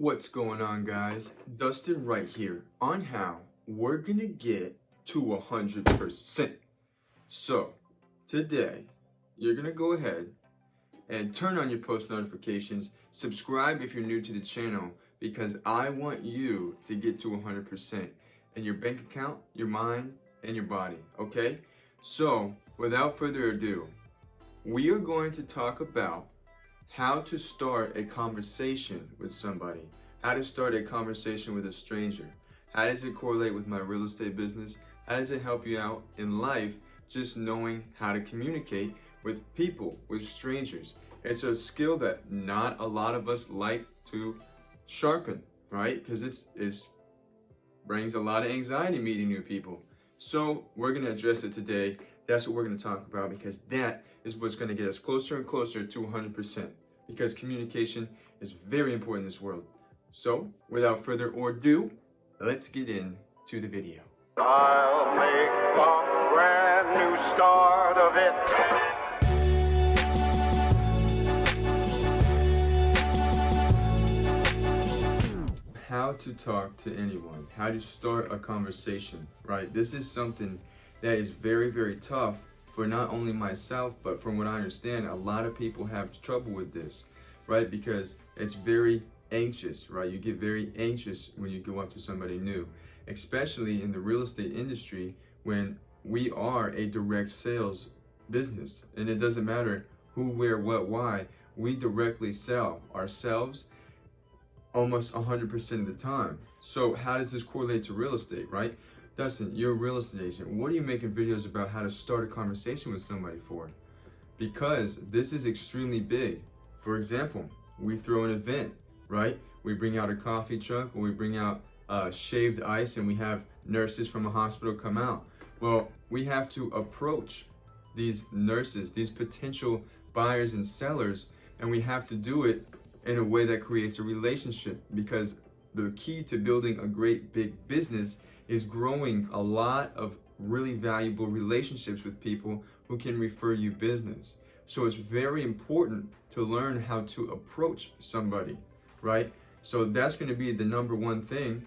What's going on, guys? Dustin right here on how we're gonna get to 100%. So today you're gonna go ahead and turn on your post notifications, subscribe if you're new to the channel, because I want you to get to 100% in your bank account, your mind, and your body, okay? So without further ado, we are going to talk about how to start a conversation with somebody, how to start a conversation with a stranger. How does it correlate with my real estate business? How does it help you out in life just knowing how to communicate with people, with strangers? It's a skill that not a lot of us like to sharpen, right? Because it brings a lot of anxiety meeting new people. So we're gonna address it today. That's what we're gonna talk about, because that is what's gonna get us closer and closer to 100%. Because communication is very important in this world. So without further ado, let's get into the video. I'll make a brand new start of it. How to talk to anyone, how to start a conversation, right? This is something that is very, very tough for not only myself, but from what I understand, a lot of people have trouble with this, right? Because it's very anxious, right? You get very anxious when you go up to somebody new, especially in the real estate industry when we are a direct sales business. And it doesn't matter who, where, what, why, we directly sell ourselves almost 100% of the time. So how does this correlate to real estate, right? Dustin, you're a real estate agent. What are you making videos about how to start a conversation with somebody for? Because this is extremely big. For example, we throw an event, right? We bring out a coffee truck, or we bring out shaved ice, and we have nurses from a hospital come out. Well, we have to approach these nurses, these potential buyers and sellers, and we have to do it in a way that creates a relationship, because the key to building a great big business is growing a lot of really valuable relationships with people who can refer you business. So it's very important to learn how to approach somebody, right? So that's going to be the number one thing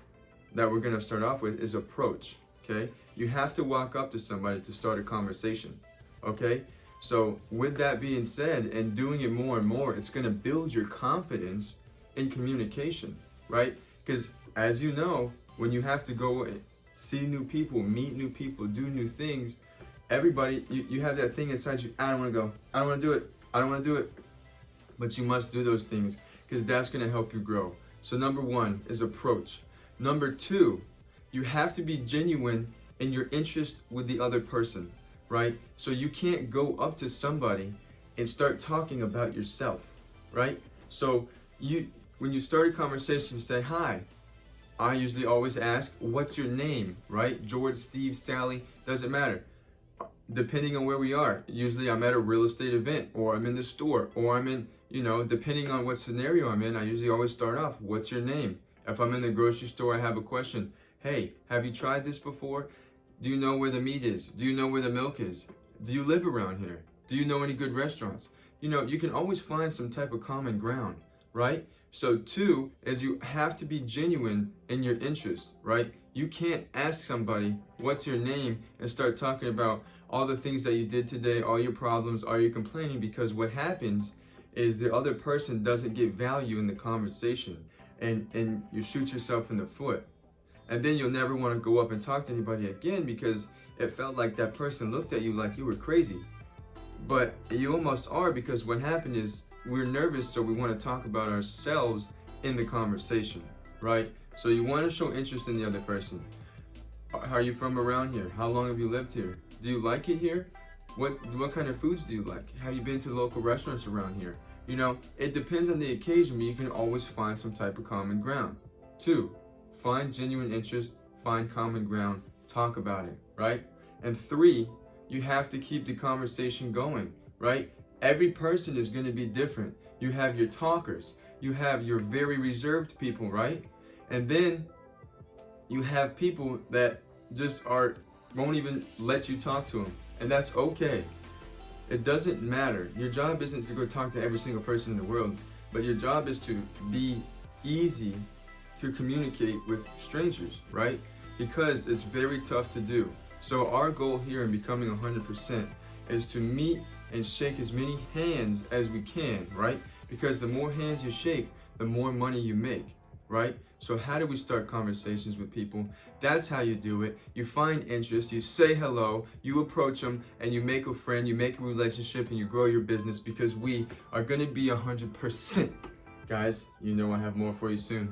that we're going to start off with, is approach, okay? You have to walk up to somebody to start a conversation, okay? So with that being said, and doing it more and more, it's going to build your confidence in communication, right? Because as you know, when you have to go see new people, meet new people, do new things, everybody, you have that thing inside you, I don't want to go, I don't want to do it, I don't want to do it. But you must do those things, because that's going to help you grow. So number one is approach. Number two, you have to be genuine in your interest with the other person, right? So you can't go up to somebody and start talking about yourself, right? So when you start a conversation, you say, hi. I usually always ask, what's your name, right? George, Steve, Sally, doesn't matter. Depending on where we are, usually I'm at a real estate event, or I'm in the store, or I'm in, depending on what scenario I'm in, I usually always start off, what's your name? If I'm in the grocery store, I have a question. Hey, have you tried this before? Do you know where the meat is? Do you know where the milk is? Do you live around here? Do you know any good restaurants? You can always find some type of common ground, right? So two is you have to be genuine in your interest, right? You can't ask somebody, what's your name, and start talking about all the things that you did today, all your problems, all your complaining, because what happens is the other person doesn't get value in the conversation, and you shoot yourself in the foot. And then you'll never want to go up and talk to anybody again, because it felt like that person looked at you like you were crazy. But you almost are, because what happened is we're nervous, so we want to talk about ourselves in the conversation, right? So you want to show interest in the other person. Are you from around here? How long have you lived here? Do you like it here? What kind of foods do you like? Have you been to local restaurants around here? It depends on the occasion, but you can always find some type of common ground. Two, find genuine interest, find common ground, talk about it, right? And three, you have to keep the conversation going, right? Every person is going to be different. You have your talkers, you have your very reserved people, right? And then you have people that just won't even let you talk to them, and that's okay. It doesn't matter. Your job isn't to go talk to every single person in the world, but your job is to be easy to communicate with strangers, right? Because it's very tough to do. So our goal here in becoming 100% is to meet and shake as many hands as we can, right? Because the more hands you shake, the more money you make, right? So how do we start conversations with people? That's how you do it. You find interest, you say hello, you approach them, and you make a friend, you make a relationship, and you grow your business, because we are gonna be 100%. Guys, you know I have more for you soon.